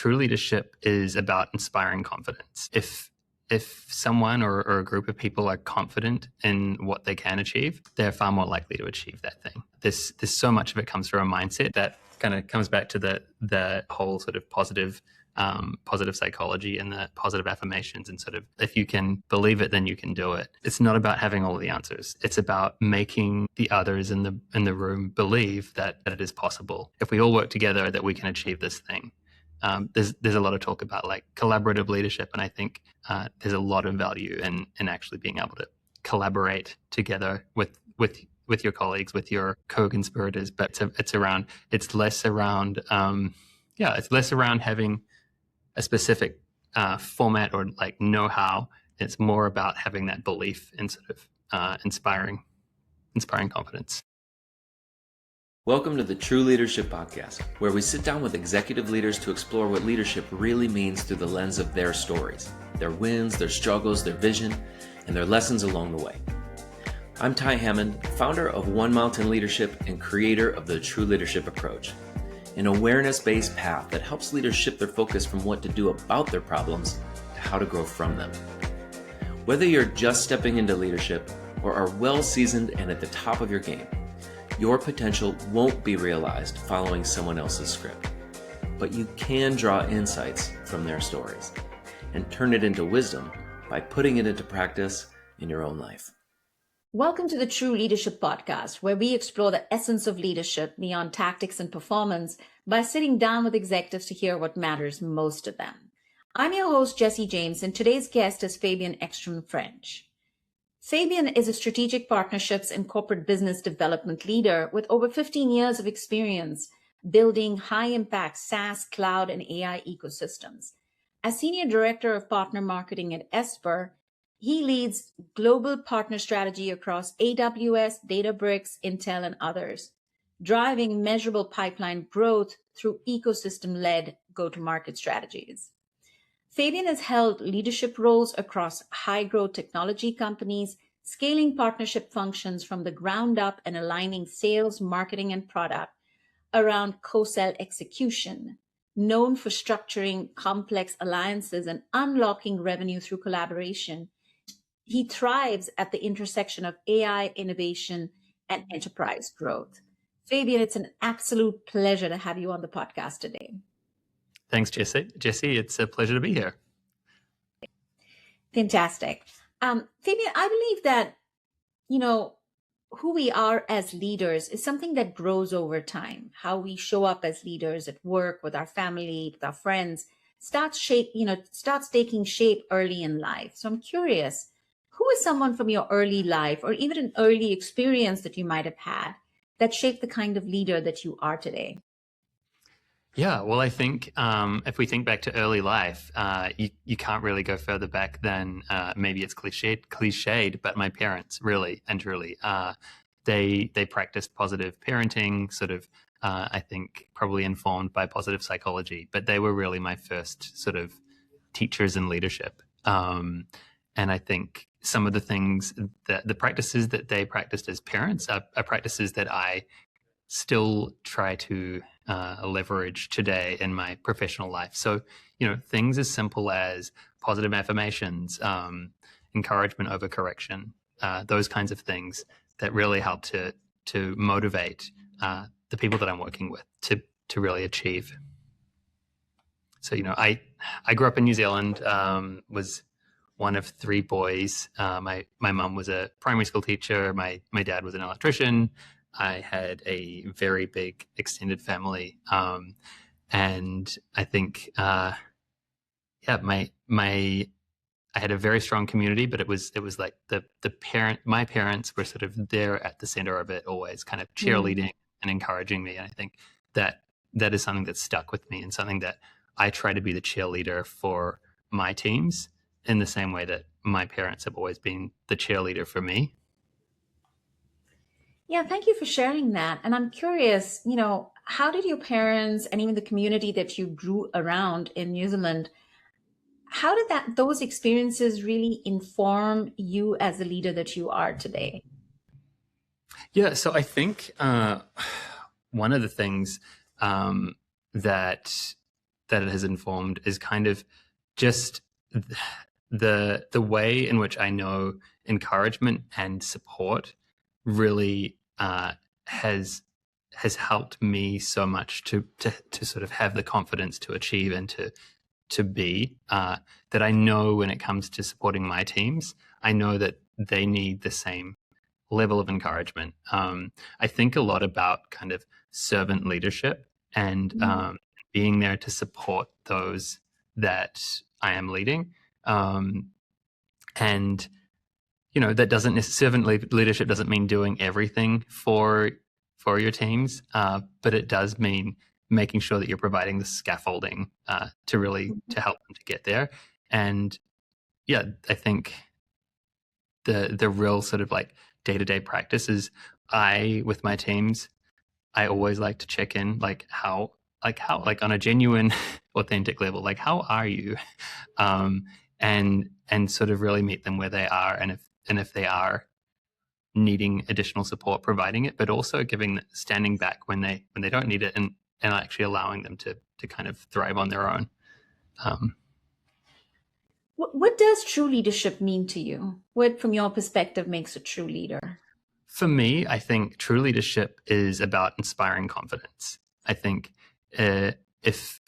true leadership is about inspiring confidence. If someone or a group of people are confident in what they can achieve, they're far more likely to achieve that thing. There's so much of it comes from a mindset that kind of comes back to the whole sort of positive psychology and the positive affirmations, and sort of, if you can believe it, then you can do it. It's not about having all of the answers. It's about making the others in the room believe that it is possible. If we all work together, that we can achieve this thing. There's a lot of talk about like collaborative leadership, and I think there's a lot of value in actually being able to collaborate together with your colleagues, with your co-conspirators. But it's less around having a specific format or like know-how. It's more about having that belief and sort of inspiring confidence. Welcome to the True Leadership Podcast, where we sit down with executive leaders to explore what leadership really means through the lens of their stories, their wins, their struggles, their vision, and their lessons along the way. I'm Ty Hammond, founder of One Mountain Leadership and creator of the True Leadership Approach, an awareness-based path that helps leaders shift their focus from what to do about their problems to how to grow from them. Whether you're just stepping into leadership or are well-seasoned and at the top of your game, your potential won't be realized following someone else's script, but you can draw insights from their stories and turn it into wisdom by putting it into practice in your own life. Welcome to the True Leadership Podcast, where we explore the essence of leadership beyond tactics and performance by sitting down with executives to hear what matters most to them. I'm your host, Jessy James, and today's guest is Fabian Ekstrom-French. Fabian is a strategic partnerships and corporate business development leader with over 15 years of experience building high-impact SaaS, cloud, and AI ecosystems. As Senior Director of Partner Marketing at Esper, he leads global partner strategy across AWS, Databricks, Intel, and others, driving measurable pipeline growth through ecosystem-led go-to-market strategies. Fabian has held leadership roles across high-growth technology companies, scaling partnership functions from the ground up and aligning sales, marketing, and product around co-sell execution, known for structuring complex alliances and unlocking revenue through collaboration. He thrives at the intersection of AI innovation and enterprise growth. Fabian, it's an absolute pleasure to have you on the podcast today. Thanks, Jessy. Jessy, it's a pleasure to be here. Fantastic. Fabian, I believe that, who we are as leaders is something that grows over time. How we show up as leaders at work, with our family, with our friends, starts taking shape early in life. So I'm curious, who is someone from your early life or even an early experience that you might have had that shaped the kind of leader that you are today? Yeah, well, I think if we think back to early life, you can't really go further back than maybe it's cliched, but my parents really and truly, they practiced positive parenting, sort of, I think probably informed by positive psychology, but they were really my first sort of teachers in leadership. And I think some of the things the practices that they practiced as parents are practices that I still try to leverage today in my professional life. So, things as simple as positive affirmations, encouragement over correction, those kinds of things that really help to motivate the people that I'm working with to really achieve. So, I grew up in New Zealand, was one of three boys. My mum was a primary school teacher. My dad was an electrician. I had a very big extended family, and I think, I had a very strong community. But it was like my parents were sort of there at the center of it, always kind of cheerleading and encouraging me. And I think that is something that stuck with me, and something that I try to be the cheerleader for my teams in the same way that my parents have always been the cheerleader for me. Yeah, thank you for sharing that. And I'm curious, how did your parents and even the community that you grew around in New Zealand, how did those experiences really inform you as the leader that you are today? Yeah, so I think one of the things that that it has informed is kind of just the way in which I know encouragement and support really has helped me so much to sort of have the confidence to achieve and to be that I know when it comes to supporting my teams, I know that they need the same level of encouragement. I think a lot about kind of servant leadership and being there to support those that I am leading. And, that doesn't servant leadership doesn't mean doing everything for your teams, but it does mean making sure that you're providing the scaffolding to help them to get there. And yeah, I think the real sort of like day-to-day practice is with my teams, I always like to check in, like how on a genuine, authentic level, like how are you, and sort of really meet them where they are, and if they are needing additional support, providing it, but also standing back when they don't need it, and actually allowing them to kind of thrive on their own. What does true leadership mean to you? What, from your perspective, makes a true leader? For me, I think true leadership is about inspiring confidence. I think if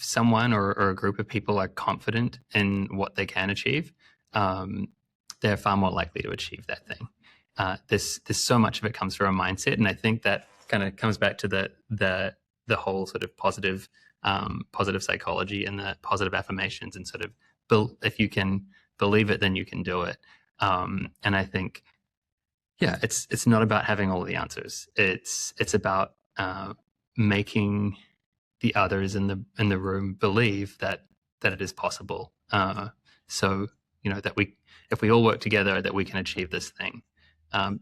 someone or a group of people are confident in what they can achieve, they're far more likely to achieve that thing. There's so much of it comes from a mindset, and I think that kind of comes back to the whole sort of positive psychology and the positive affirmations, and sort of if you can believe it, then you can do it. And I think, yeah, it's not about having all the answers. It's about making the others in the room believe that it is possible. So that if we all work together, that we can achieve this thing.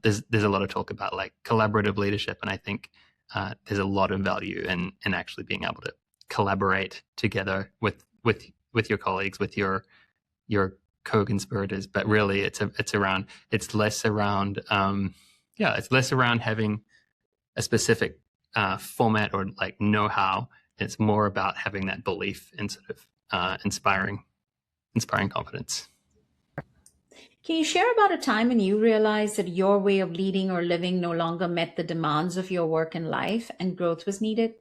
There's a lot of talk about like collaborative leadership, and I think there's a lot of value in actually being able to collaborate together with your colleagues, with your co-conspirators. But really, it's less around having a specific format or like know-how. It's more about having that belief and sort of inspiring confidence. Can you share about a time when you realized that your way of leading or living no longer met the demands of your work and life, and growth was needed?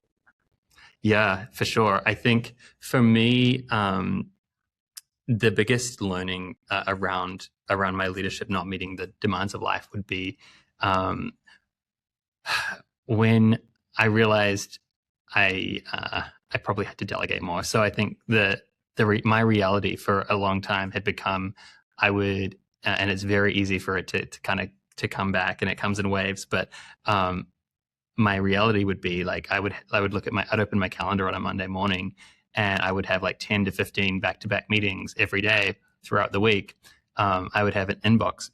Yeah, for sure. I think for me, the biggest learning around my leadership not meeting the demands of life would be when I realized I probably had to delegate more. So I think my reality for a long time had become I would, and it's very easy for it to kind of to come back, and it comes in waves. But my reality would be like I would I'd open my calendar on a Monday morning, and I would have like 10 to 15 back-to-back meetings every day throughout the week. I would have an inbox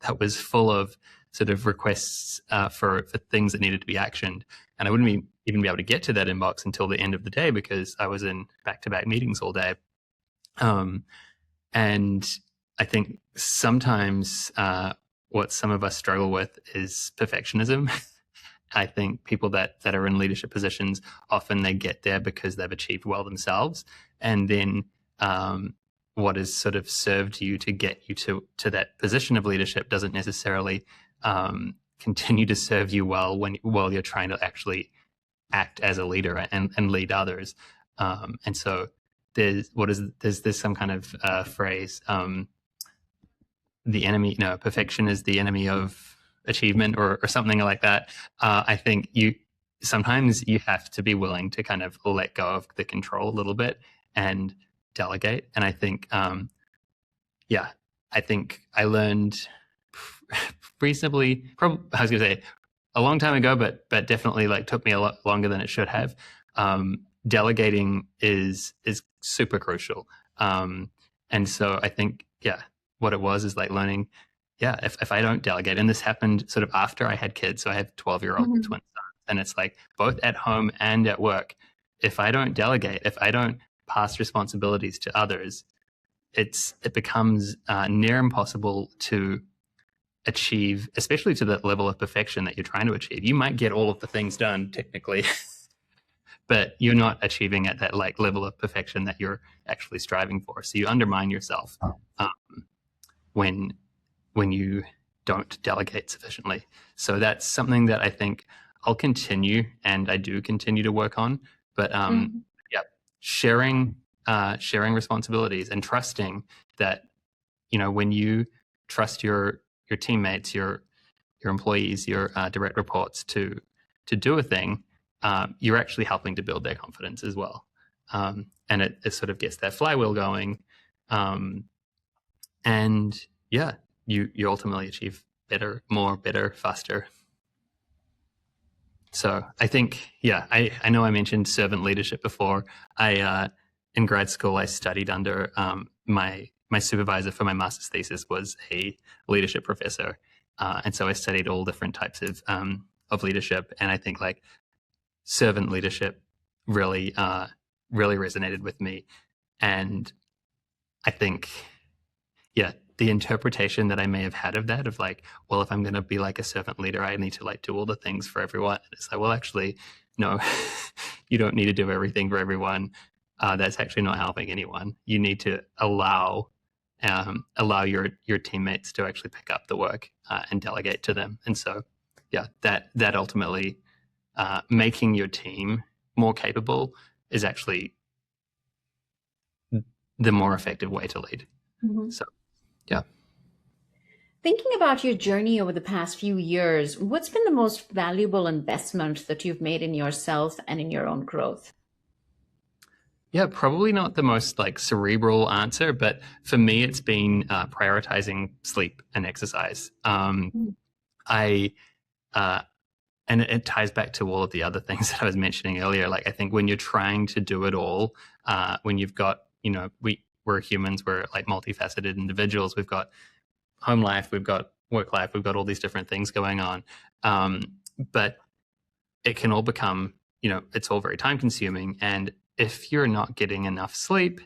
that was full of sort of requests for things that needed to be actioned, and I wouldn't even be able to get to that inbox until the end of the day because I was in back-to-back meetings all day. And I think sometimes what some of us struggle with is perfectionism. I think people that are in leadership positions, often they get there because they've achieved well themselves. And then what is sort of served you to get you to that position of leadership doesn't necessarily continue to serve you well while you're trying to actually act as a leader and lead others. And so there's some kind of phrase, perfection is the enemy of achievement or something like that. I think sometimes you have to be willing to kind of let go of the control a little bit and delegate. And I think, I think I learned reasonably, I was going to say a long time ago, but definitely like took me a lot longer than it should have. Delegating is super crucial. And so I think, what it was is like learning, if I don't delegate, and this happened sort of after I had kids, so I have 12-year-old twin sons, and it's like both at home and at work, if I don't delegate, if I don't pass responsibilities to others, it becomes near impossible to achieve, especially to that level of perfection that you're trying to achieve. You might get all of the things done technically, but you're not achieving at that like level of perfection that you're actually striving for. So you undermine yourself when you don't delegate sufficiently. So that's something that I think I'll continue, and I do continue to work on. But yeah, sharing responsibilities and trusting that, when you trust your teammates, your employees, your direct reports to do a thing, you're actually helping to build their confidence as well. And it sort of gets that flywheel going. And yeah, you ultimately achieve better, faster. So I think, yeah, I know I mentioned servant leadership before. In grad school, I studied under my supervisor for my master's thesis was a leadership professor. And so I studied all different types of leadership. And I think like servant leadership really resonated with me. And I think, yeah, the interpretation that I may have had of that, of like, well, if I'm going to be like a servant leader, I need to like do all the things for everyone. And it's like, well, actually, no, you don't need to do everything for everyone. That's actually not helping anyone. You need to allow your teammates to actually pick up the work and delegate to them. And so, yeah, that ultimately making your team more capable is actually the more effective way to lead. Mm-hmm. So, yeah. Thinking about your journey over the past few years, what's been the most valuable investment that you've made in yourself and in your own growth? Yeah, probably not the most like cerebral answer, but for me, it's been prioritizing sleep and exercise. And it ties back to all of the other things that I was mentioning earlier. Like, I think when you're trying to do it all, when you've got, we're humans, we're like multifaceted individuals. We've got home life, we've got work life, we've got all these different things going on. But it can all become, it's all very time consuming. And if you're not getting enough sleep,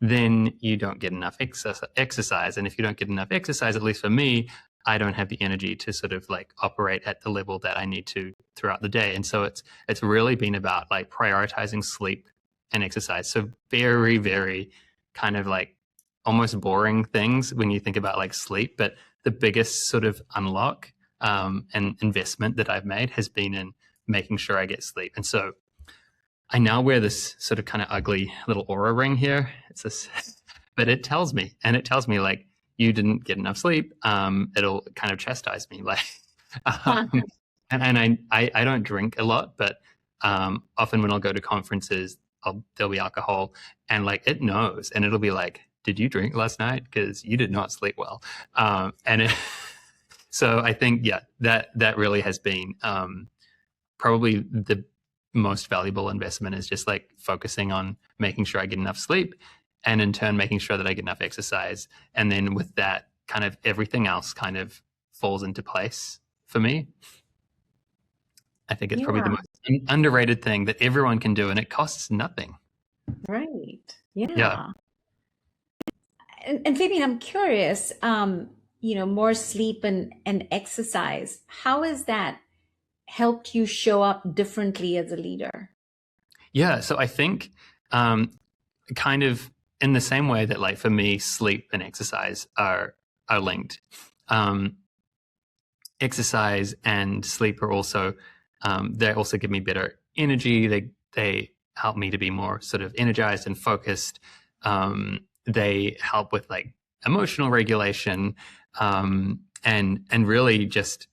then you don't get enough exercise. And if you don't get enough exercise, at least for me, I don't have the energy to sort of like operate at the level that I need to throughout the day. And so it's really been about like prioritizing sleep and exercise. So very, very kind of like almost boring things when you think about like sleep, but the biggest sort of unlock and investment that I've made has been in making sure I get sleep. And so I now wear this sort of kind of ugly little aura ring here. It's this, but it tells me like, you didn't get enough sleep. It'll kind of chastise me, like, and I don't drink a lot, but often when I'll go to conferences, there'll be alcohol, and like it knows, and it'll be like, did you drink last night? Because you did not sleep well. So I think, yeah, that really has been probably the most valuable investment, is just like focusing on making sure I get enough sleep, and in turn making sure that I get enough exercise. And then with that, kind of everything else kind of falls into place for me. I think it's probably the most underrated thing that everyone can do, and it costs nothing. Right. Yeah. And Fabian, I'm curious, more sleep and exercise, how has that helped you show up differently as a leader? Yeah, so I think kind of in the same way that, like, for me, sleep and exercise are linked. Exercise and sleep are also they also give me better energy. They help me to be more sort of energized and focused. They help with like emotional regulation, and really just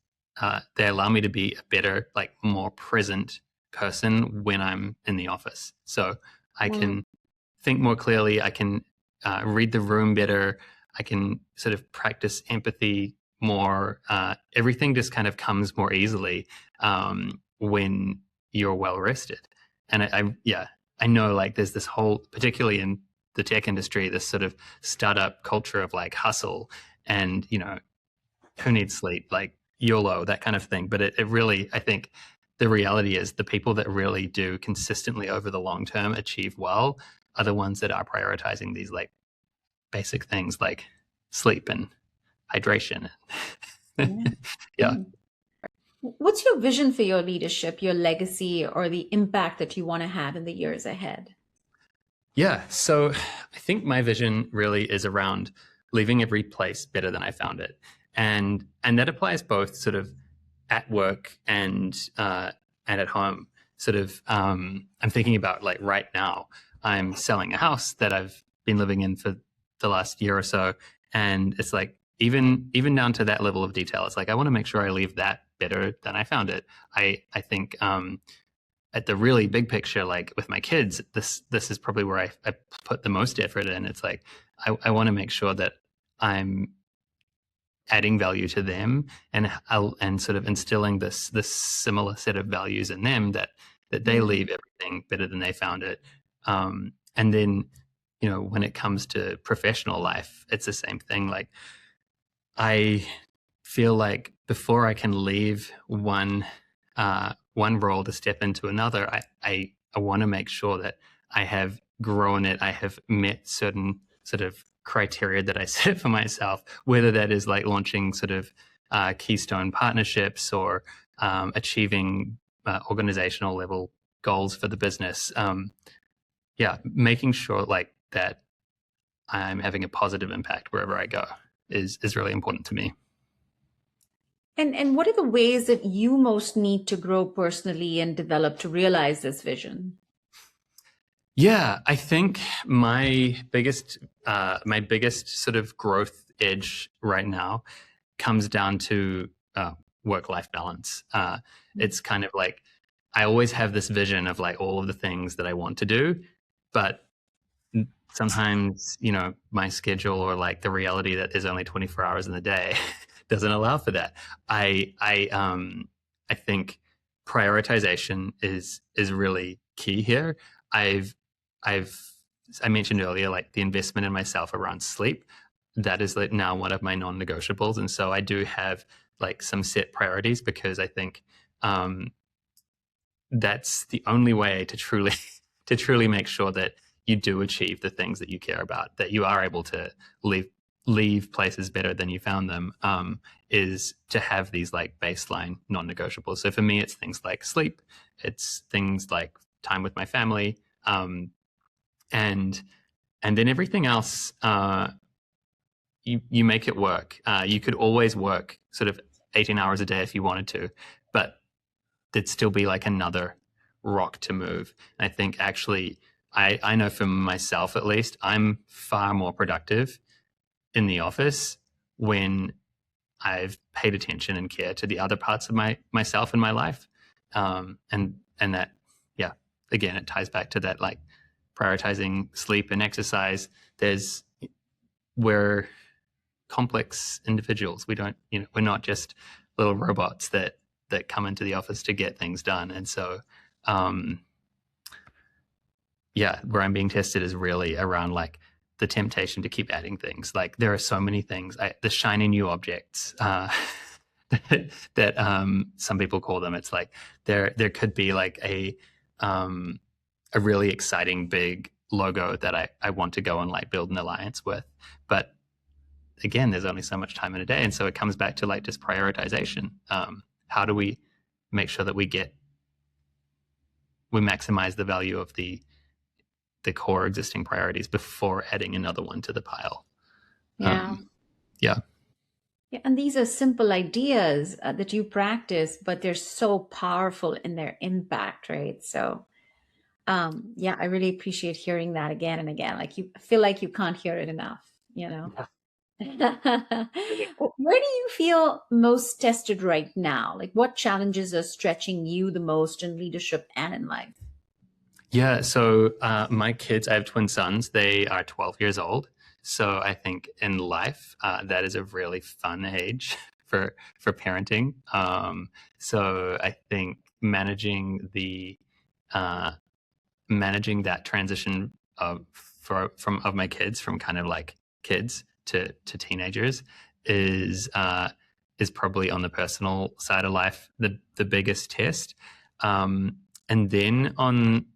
they allow me to be a better, like more present person when I'm in the office. So I can think more clearly. I can read the room better. I can sort of practice empathy more. Everything just kind of comes more easily when you're well rested. And I know, like, there's this whole, particularly in the tech industry, this sort of startup culture of like hustle and, who needs sleep, like YOLO, that kind of thing. But it really, I think the reality is the people that really do consistently over the long term achieve well are the ones that are prioritizing these like basic things like sleep and hydration. Yeah. What's your vision for your leadership, your legacy, or the impact that you want to have in the years ahead? Yeah, so I think my vision really is around leaving every place better than I found it, and that applies both sort of at work and at home. Sort of, I'm thinking about like right now, I'm selling a house that I've been living in for the last year or so, and it's like even down to that level of detail, it's like I want to make sure I leave that better than I found it. I think at the really big picture, like with my kids, this is probably where I put the most effort in. It's like I want to make sure that I'm adding value to them and sort of instilling this similar set of values in them that they leave everything better than they found it. And then, when it comes to professional life, it's the same thing. Like I feel like before I can leave one role to step into another, I want to make sure that I have grown it. I have met certain sort of criteria that I set for myself, whether that is like launching sort of keystone partnerships or achieving organizational level goals for the business. Yeah, making sure like that I'm having a positive impact wherever I go is really important to me. And what are the ways that you most need to grow personally and develop to realize this vision? Yeah, I think my biggest sort of growth edge right now comes down to work-life balance. It's kind of like I always have this vision of like all of the things that I want to do, but sometimes my schedule or like the reality that there's only 24 hours in the day doesn't allow for that. I think prioritization is really key here. I've I've I mentioned earlier like the investment in myself around sleep. That is like now one of my non-negotiables, and so I do have like some set priorities because I think that's the only way to truly to truly make sure that you do achieve the things that you care about, that you are able to leave places better than you found them, is to have these like baseline non-negotiables. So for me, it's things like sleep, it's things like time with my family, and then everything else. You make it work. You could always work sort of 18 hours a day if you wanted to, but there'd still be like another rock to move. And I think actually, I know for myself at least, I'm far more productive in the office when I've paid attention and care to the other parts of myself in my life. And that, yeah, again, it ties back to that like prioritizing sleep and exercise. We're complex individuals. We don't, we're not just little robots that come into the office to get things done. And so, yeah, where I'm being tested is really around like the temptation to keep adding things. Like there are so many things, the shiny new objects that some people call them. It's like there could be like a really exciting big logo that I want to go and like build an alliance with, but again, there's only so much time in a day, and so it comes back to like just prioritization. How do we make sure that we maximize the value of the core existing priorities before adding another one to the pile? Yeah. Yeah. Yeah, and these are simple ideas that you practice, but they're so powerful in their impact, right? So, yeah, I really appreciate hearing that again and again. Like you feel like you can't hear it enough, you know? Where do you feel most tested right now? Like what challenges are stretching you the most in leadership and in life? Yeah. So my kids, I have twin sons. They are 12 years old. So I think in life, that is a really fun age for parenting. So I think managing that transition of my kids from kind of like kids to teenagers is probably on the personal side of life the biggest test, and then on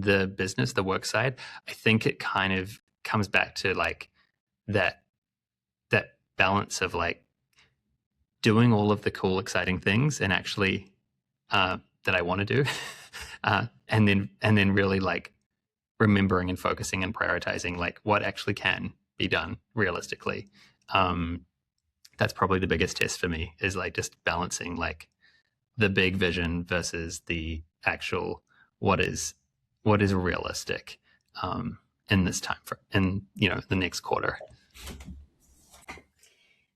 the business, the work side, I think it kind of comes back to like that balance of like doing all of the cool, exciting things and actually that I want to do, and then really like remembering and focusing and prioritizing like what actually can be done realistically. That's probably the biggest test for me, is like just balancing like the big vision versus the actual what is realistic in this time in the next quarter.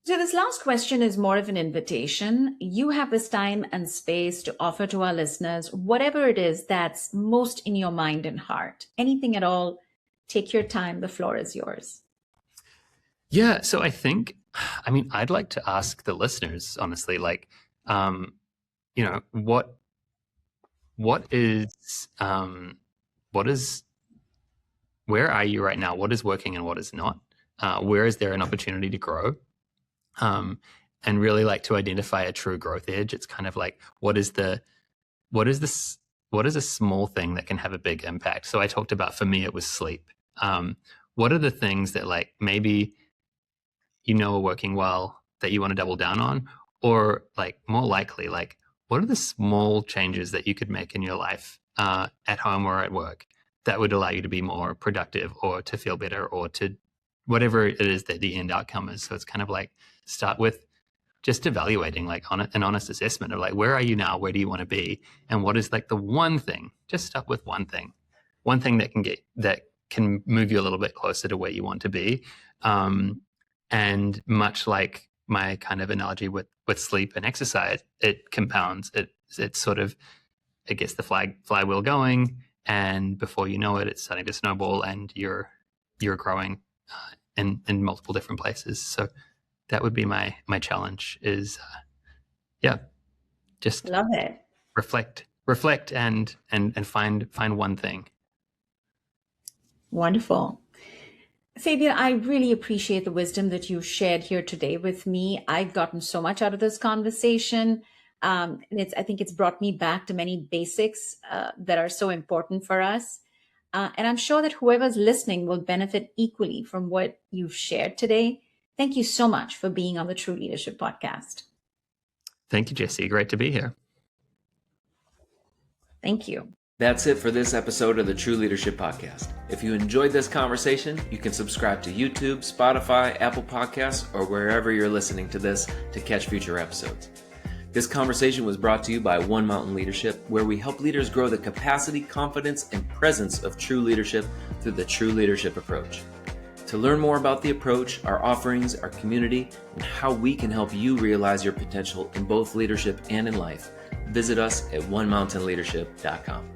So this last question is more of an invitation. You have this time and space to offer to our listeners whatever it is that's most in your mind and heart. Anything at all. Take your time. The floor is yours. Yeah. So I'd like to ask the listeners, honestly, like, where are you right now? What is working and what is not? Where is there an opportunity to grow? And really like to identify a true growth edge. It's kind of like, what is a small thing that can have a big impact? So I talked about, for me, it was sleep. What are the things that like maybe are working well that you want to double down on? Or like more likely, like what are the small changes that you could make in your life at home or at work that would allow you to be more productive or to feel better or to whatever it is that the end outcome is? So it's kind of like start with just evaluating, like an honest assessment of like, where are you now? Where do you want to be? And what is like the one thing? Just start with one thing that can move you a little bit closer to where you want to be. And much like my kind of analogy with sleep and exercise, it compounds. It's sort of, it gets the flywheel going, and before you know it, it's starting to snowball, and you're growing in multiple different places. So that would be my challenge. Is just love it. Reflect and find one thing. Wonderful. Fabian, I really appreciate the wisdom that you shared here today with me. I've gotten so much out of this conversation. And I think it's brought me back to many basics that are so important for us. And I'm sure that whoever's listening will benefit equally from what you've shared today. Thank you so much for being on the True Leadership Podcast. Thank you, Jessy. Great to be here. Thank you. That's it for this episode of the True Leadership Podcast. If you enjoyed this conversation, you can subscribe to YouTube, Spotify, Apple Podcasts, or wherever you're listening to this to catch future episodes. This conversation was brought to you by One Mountain Leadership, where we help leaders grow the capacity, confidence, and presence of true leadership through the True Leadership Approach. To learn more about the approach, our offerings, our community, and how we can help you realize your potential in both leadership and in life, visit us at onemountainleadership.com.